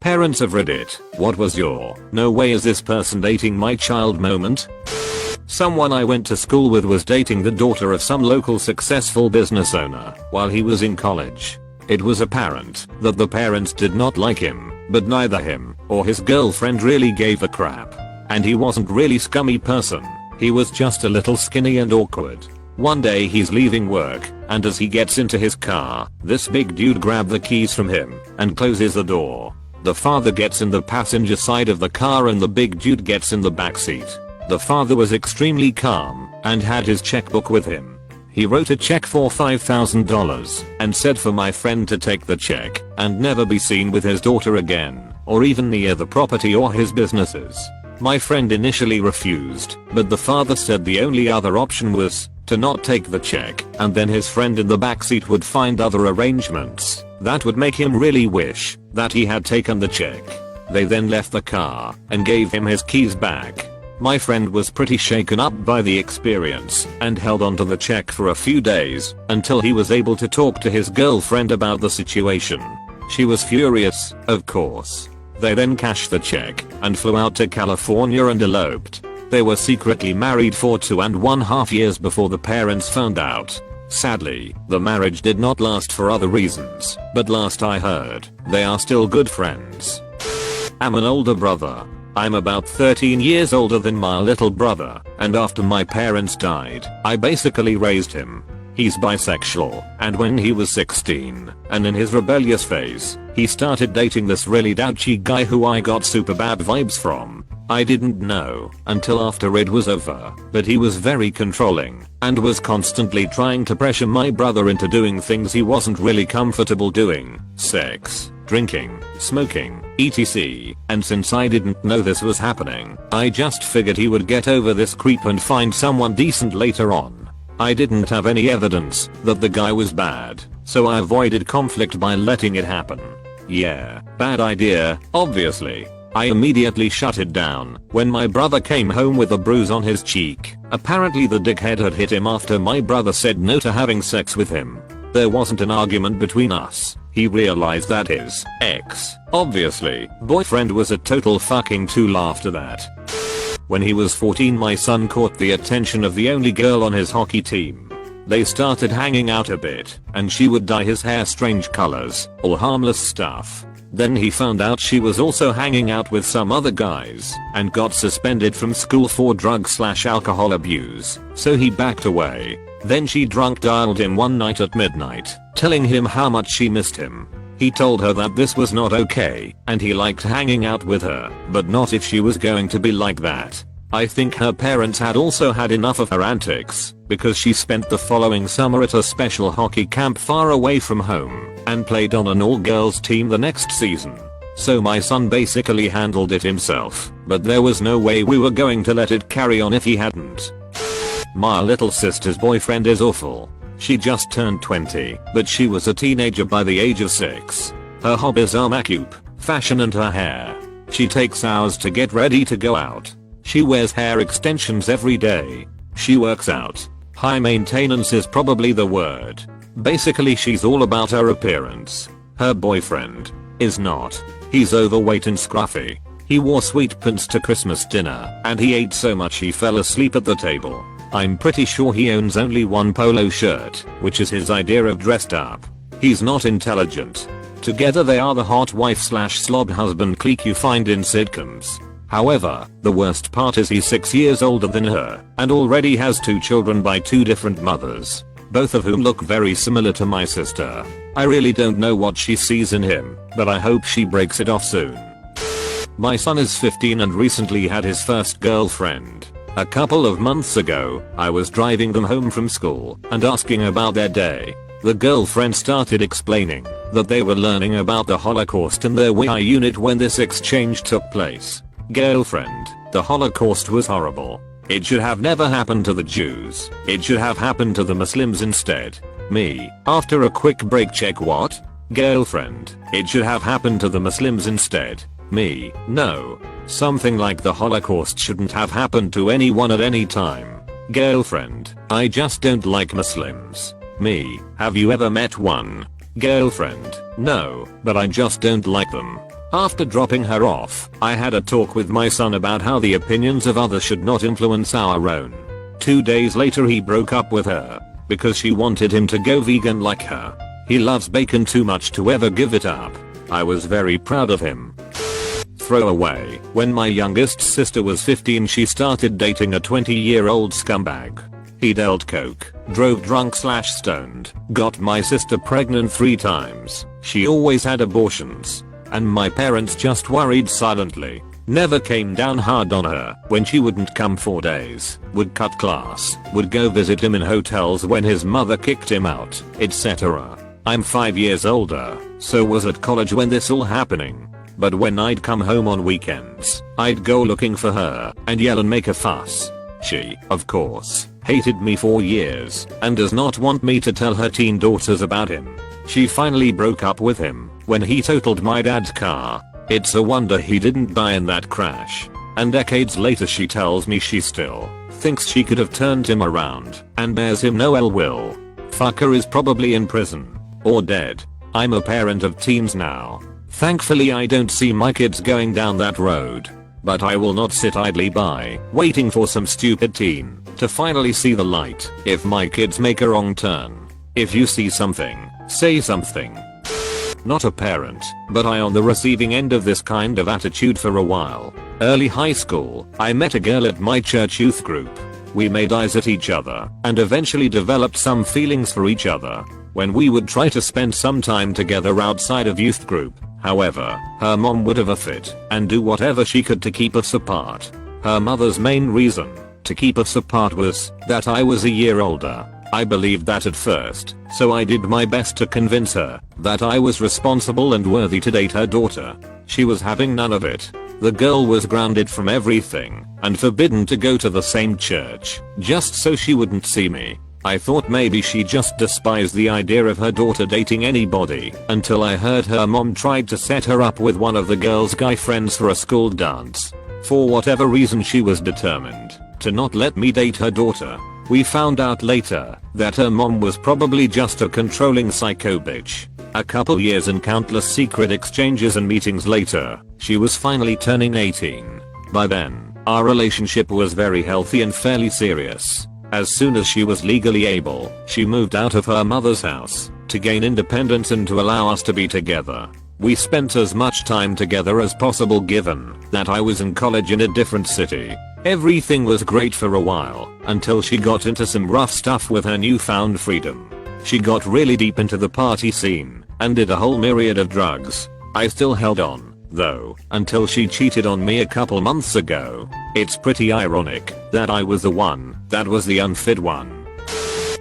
Parents of Reddit, what was your "no way is this person dating my child" moment? Someone I went to school with was dating the daughter of some local successful business owner while he was in college. It was apparent that the parents did not like him, but neither him or his girlfriend really gave a crap. And he wasn't really scummy person, he was just a little skinny and awkward. One day he's leaving work, and as he gets into his car, this big dude grabbed the keys from him and closes the door. The father gets in the passenger side of the car and the big dude gets in the back seat. The father was extremely calm and had his checkbook with him. He wrote a check for $5,000 and said for my friend to take the check and never be seen with his daughter again, or even near the property or his businesses. My friend initially refused, but the father said the only other option was to not take the check, and then his friend in the backseat would find other arrangements that would make him really wish that he had taken the check. They then left the car and gave him his keys back. My friend was pretty shaken up by the experience and held onto the check for a few days until he was able to talk to his girlfriend about the situation. She was furious, of course. They then cashed the check and flew out to California and eloped. They were secretly married for 2.5 years before the parents found out. Sadly, the marriage did not last for other reasons, but last I heard, they are still good friends. I'm an older brother. I'm about 13 years older than my little brother, and after my parents died, I basically raised him. He's bisexual, and when he was 16, and in his rebellious phase, he started dating this really douchey guy who I got super bad vibes from. I didn't know until after it was over, but he was very controlling and was constantly trying to pressure my brother into doing things he wasn't really comfortable doing: sex, drinking, smoking, etc. And since I didn't know this was happening, I just figured he would get over this creep and find someone decent later on. I didn't have any evidence that the guy was bad, so I avoided conflict by letting it happen. Yeah, bad idea, obviously. I immediately shut it down when my brother came home with a bruise on his cheek. Apparently the dickhead had hit him after my brother said no to having sex with him. There wasn't an argument between us. He realized that his obviously, boyfriend was a total fucking tool after that. When he was 14, my son caught the attention of the only girl on his hockey team. They started hanging out a bit, and she would dye his hair strange colors, all harmless stuff. Then he found out she was also hanging out with some other guys and got suspended from school for drug/alcohol abuse, so he backed away. Then she drunk dialed him one night at midnight, telling him how much she missed him. He told her that this was not okay and he liked hanging out with her, but not if she was going to be like that. I think her parents had also had enough of her antics, because she spent the following summer at a special hockey camp far away from home and played on an all-girls team the next season. So my son basically handled it himself, but there was no way we were going to let it carry on if he hadn't. My little sister's boyfriend is awful. She just turned 20, but she was a teenager by the age of 6. Her hobbies are makeup, fashion and her hair. She takes hours to get ready to go out. She wears hair extensions every day. She works out. High maintenance is probably the word. Basically she's all about her appearance. Her boyfriend is not. He's overweight and scruffy. He wore sweet pants to Christmas dinner and he ate so much he fell asleep at the table. I'm pretty sure he owns only one polo shirt, which is his idea of dressed up. He's not intelligent. Together they are the hot wife/slob husband clique you find in sitcoms. However, the worst part is he's 6 years older than her and already has 2 children by 2 different mothers, both of whom look very similar to my sister. I really don't know what she sees in him, but I hope she breaks it off soon. My son is 15 and recently had his first girlfriend. A couple of months ago, I was driving them home from school and asking about their day. The girlfriend started explaining that they were learning about the Holocaust in their WI unit when this exchange took place. Girlfriend, the Holocaust was horrible. It should have never happened to the Jews. It should have happened to the Muslims instead. Me, after a quick break check what? Girlfriend, it should have happened to the Muslims instead. Me, no. Something like the Holocaust shouldn't have happened to anyone at any time. Girlfriend, I just don't like Muslims. Me, have you ever met one? Girlfriend, no, but I just don't like them. After dropping her off, I had a talk with my son about how the opinions of others should not influence our own. 2 days later he broke up with her because she wanted him to go vegan like her. He loves bacon too much to ever give it up. I was very proud of him. Throwaway. When my youngest sister was 15 she started dating a 20-year-old scumbag. He dealt coke, drove drunk/stoned, got my sister pregnant 3 times. She always had abortions. And my parents just worried silently. Never came down hard on her when she wouldn't come for days, would cut class, would go visit him in hotels when his mother kicked him out, etc. I'm 5 years older, so was at college when this all happening. But when I'd come home on weekends, I'd go looking for her and yell and make a fuss. She, of course, hated me for years and does not want me to tell her teen daughters about him. She finally broke up with him when he totaled my dad's car. It's a wonder he didn't die in that crash. And decades later she tells me she still thinks she could have turned him around and bears him no ill will. Fucker is probably in prison or dead. I'm a parent of teens now. Thankfully I don't see my kids going down that road. But I will not sit idly by, waiting for some stupid teen to finally see the light if my kids make a wrong turn. If you see something, say something. Not a parent, but I on the receiving end of this kind of attitude for a while. Early high school, I met a girl at my church youth group. We made eyes at each other and eventually developed some feelings for each other when we would try to spend some time together outside of youth group. However, her mom would have a fit and do whatever she could to keep us apart. Her mother's main reason to keep us apart was that I was a year older. I believed that at first, so I did my best to convince her that I was responsible and worthy to date her daughter. She was having none of it. The girl was grounded from everything and forbidden to go to the same church, just so she wouldn't see me. I thought maybe she just despised the idea of her daughter dating anybody until I heard her mom tried to set her up with one of the girl's guy friends for a school dance. For whatever reason she was determined to not let me date her daughter. We found out later that her mom was probably just a controlling psycho bitch. A couple years and countless secret exchanges and meetings later, she was finally turning 18. By then, our relationship was very healthy and fairly serious. As soon as she was legally able, she moved out of her mother's house to gain independence and to allow us to be together. We spent as much time together as possible given that I was in college in a different city. Everything was great for a while until she got into some rough stuff with her newfound freedom. She got really deep into the party scene and did a whole myriad of drugs. I still held on, though, until she cheated on me a couple months ago. It's pretty ironic that I was the one that was the unfit one.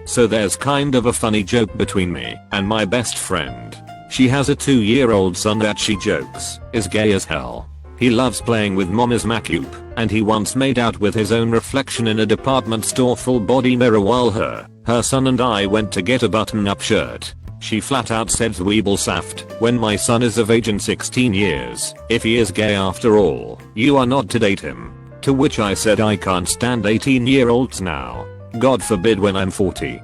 So there's kind of a funny joke between me and my best friend. She has a 2-year-old son that she jokes is gay as hell. He loves playing with mommy's Macup, and he once made out with his own reflection in a department store full body mirror while her son and I went to get a button-up shirt. She flat out said Weebelsaft, when my son is of age and 16 years, if he is gay after all, you are not to date him. To which I said I can't stand 18-year-olds now. God forbid when I'm 40.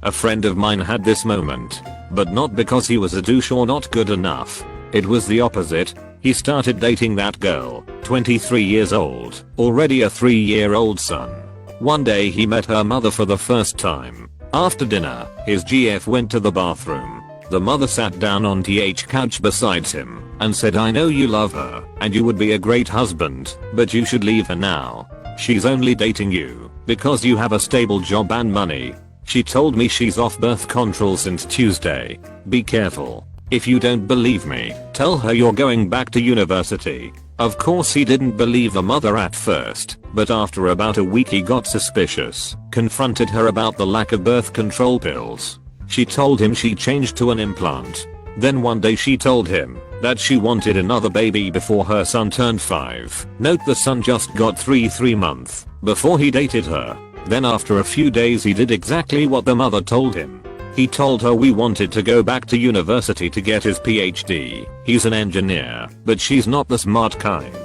A friend of mine had this moment, but not because he was a douche or not good enough. It was the opposite. He started dating that girl, 23 years old, already a 3-year-old son. One day he met her mother for the first time. After dinner, his GF went to the bathroom. The mother sat down on TH couch beside him and said, I know you love her and you would be a great husband, but you should leave her now. She's only dating you because you have a stable job and money. She told me she's off birth control since Tuesday. Be careful. If you don't believe me, tell her you're going back to university. Of course he didn't believe the mother at first, but after about a week he got suspicious, confronted her about the lack of birth control pills. She told him she changed to an implant. Then one day she told him that she wanted another baby before her son turned 5. Note the son just got 3 months before he dated her. Then after a few days he did exactly what the mother told him. He told her we wanted to go back to university to get his PhD. He's an engineer, but she's not the smart kind.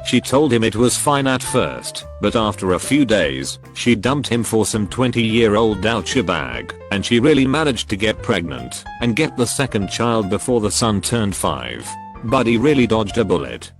She told him it was fine at first, but after a few days, she dumped him for some 20-year-old douchebag, and she really managed to get pregnant and get the second child before the son turned 5. but he really dodged a bullet.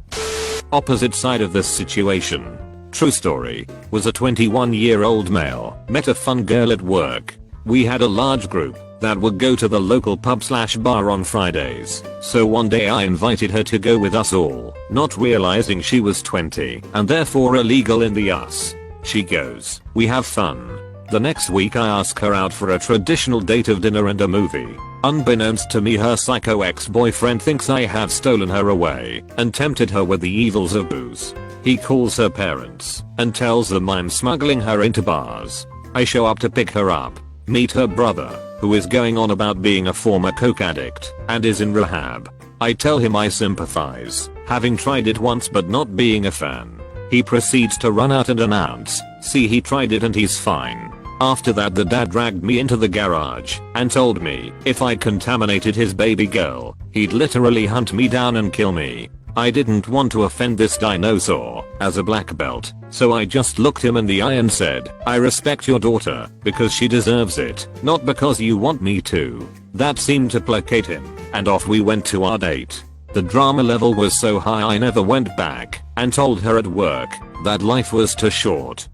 Opposite side of this situation. True story. Was a 21-year-old male, met a fun girl at work. We had a large group that would go to the local pub/bar on Fridays. So one day I invited her to go with us all, not realizing she was 20 and therefore illegal in the US. She goes, we have fun. The next week I ask her out for a traditional date of dinner and a movie. Unbeknownst to me, her psycho ex-boyfriend thinks I have stolen her away and tempted her with the evils of booze. He calls her parents and tells them I'm smuggling her into bars. I show up to pick her up, meet her brother, who is going on about being a former coke addict and is in rehab. I tell him I sympathize, having tried it once but not being a fan. He proceeds to run out and announce, see, he tried it and he's fine. After that, the dad dragged me into the garage and told me if I contaminated his baby girl, he'd literally hunt me down and kill me. I didn't want to offend this dinosaur as a black belt, so I just looked him in the eye and said, I respect your daughter because she deserves it, not because you want me to. That seemed to placate him, and off we went to our date. The drama level was so high I never went back and told her at work that life was too short.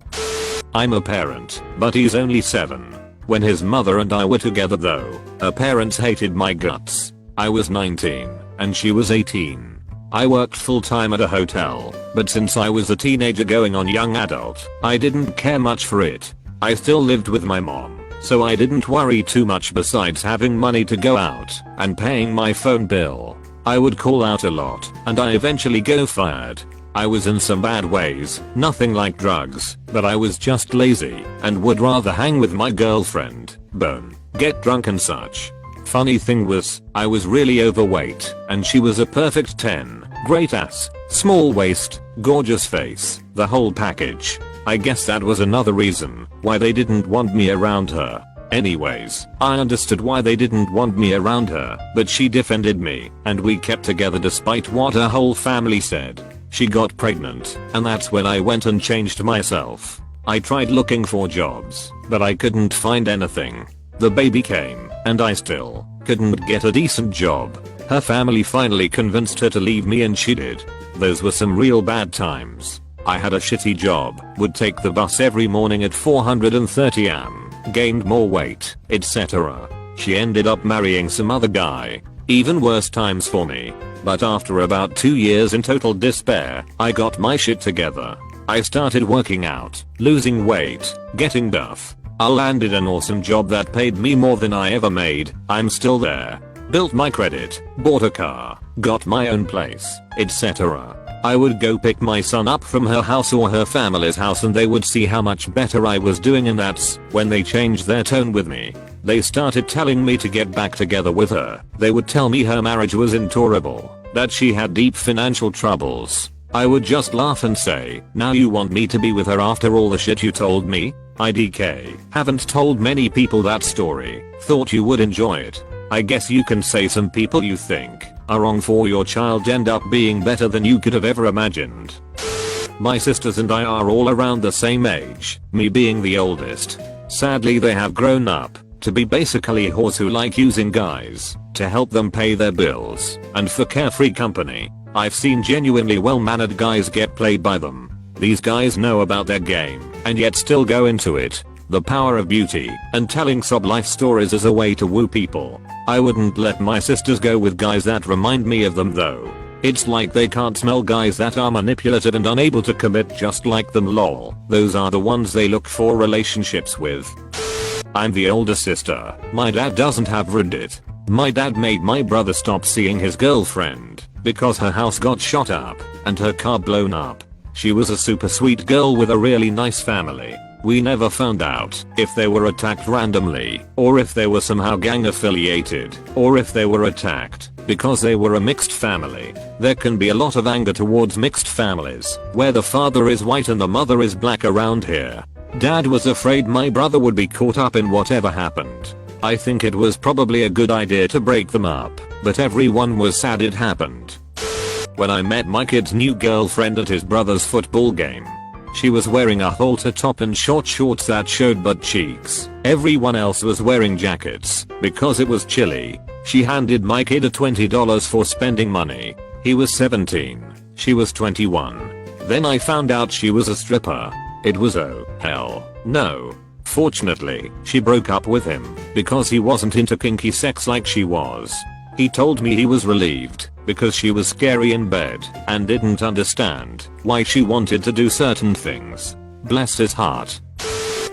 I'm a parent, but he's only 7. When his mother and I were together though, her parents hated my guts. I was 19 and she was 18. I worked full time at a hotel, but since I was a teenager going on young adult, I didn't care much for it. I still lived with my mom, so I didn't worry too much besides having money to go out and paying my phone bill. I would call out a lot and I eventually go fired. I was in some bad ways, nothing like drugs, but I was just lazy and would rather hang with my girlfriend, bone, get drunk and such. Funny thing was, I was really overweight and she was a perfect 10, great ass, small waist, gorgeous face, the whole package. I guess that was another reason why they didn't want me around her. Anyways, I understood why they didn't want me around her, but she defended me and we kept together despite what her whole family said. She got pregnant, and that's when I went and changed myself. I tried looking for jobs, but I couldn't find anything. The baby came, and I still couldn't get a decent job. Her family finally convinced her to leave me and she did. Those were some real bad times. I had a shitty job, would take the bus every morning at 4:30 am, gained more weight, etc. She ended up marrying some other guy. Even worse times for me. But after about 2 years in total despair, I got my shit together. I started working out, losing weight, getting buff. I landed an awesome job that paid me more than I ever made. I'm still there. Built my credit, bought a car, got my own place, etc. I would go pick my son up from her house or her family's house and they would see how much better I was doing, and that's when they changed their tone with me. They started telling me to get back together with her. They would tell me her marriage was intolerable, that she had deep financial troubles. I would just laugh and say, now you want me to be with her after all the shit you told me? IDK. Haven't told many people that story. Thought you would enjoy it. I guess you can say some people you think are wrong for your child end up being better than you could have ever imagined. My sisters and I are all around the same age, me being the oldest. Sadly they have grown up to be basically whores who like using guys to help them pay their bills and for carefree company. I've seen genuinely well-mannered guys get played by them. These guys know about their game and yet still go into it. The power of beauty and telling sob life stories as a way to woo people. I wouldn't let my sisters go with guys that remind me of them though. It's like they can't smell guys that are manipulative and unable to commit just like them, lol. Those are the ones they look for relationships with. I'm the older sister. My dad doesn't have Reddit. My dad made my brother stop seeing his girlfriend because her house got shot up and her car blown up. She was a super sweet girl with a really nice family. We never found out if they were attacked randomly or if they were somehow gang affiliated or if they were attacked because they were a mixed family. There can be a lot of anger towards mixed families where the father is white and the mother is black around here. Dad was afraid my brother would be caught up in whatever happened. I think it was probably a good idea to break them up, but everyone was sad it happened. When I met my kid's new girlfriend at his brother's football game, she was wearing a halter top and short shorts that showed butt cheeks. Everyone else was wearing jackets because it was chilly. She handed my kid a $20 for spending money. He was 17. She was 21. Then I found out she was a stripper. It was oh hell no. Fortunately, she broke up with him because he wasn't into kinky sex like she was. He told me he was relieved because she was scary in bed and didn't understand why she wanted to do certain things. Bless his heart.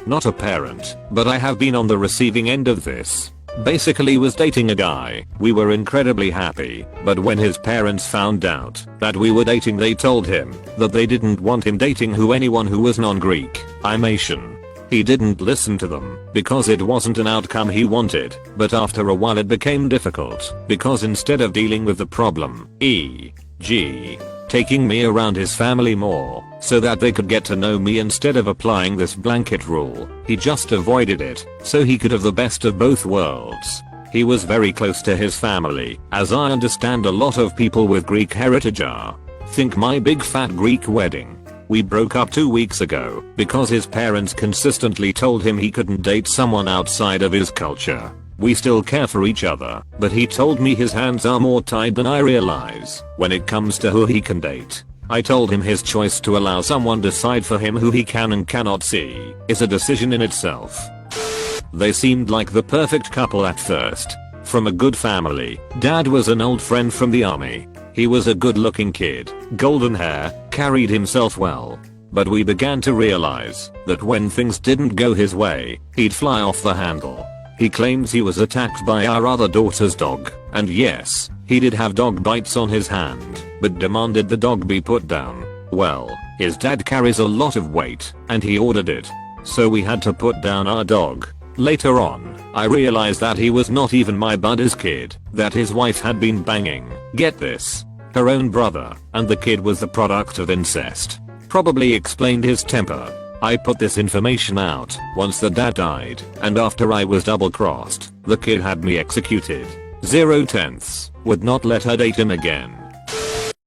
Not a parent, but I have been on the receiving end of this. Basically was dating a guy, we were incredibly happy, but when his parents found out that we were dating they told him that they didn't want him dating anyone who was non-Greek. I'm Asian. He didn't listen to them because it wasn't an outcome he wanted, but after a while it became difficult because instead of dealing with the problem, e.g. taking me around his family more so that they could get to know me instead of applying this blanket rule, he just avoided it so he could have the best of both worlds. He was very close to his family, as I understand a lot of people with Greek heritage are. Think my big fat Greek wedding. We broke up 2 weeks ago because his parents consistently told him he couldn't date someone outside of his culture. We still care for each other, but he told me his hands are more tied than I realize when it comes to who he can date. I told him his choice to allow someone decide for him who he can and cannot see is a decision in itself. They seemed like the perfect couple at first. From a good family, dad was an old friend from the army. He was a good looking kid, golden hair, carried himself well. But we began to realize that when things didn't go his way, he'd fly off the handle. He claims he was attacked by our other daughter's dog, and yes, he did have dog bites on his hand, but demanded the dog be put down. Well, his dad carries a lot of weight, and he ordered it. So we had to put down our dog. Later on, I realized that he was not even my buddy's kid, that his wife had been banging, get this, her own brother, and the kid was the product of incest. Probably explained his temper. I put this information out once the dad died, and after I was double crossed, the kid had me executed. 0 tenths, would not let her date him again.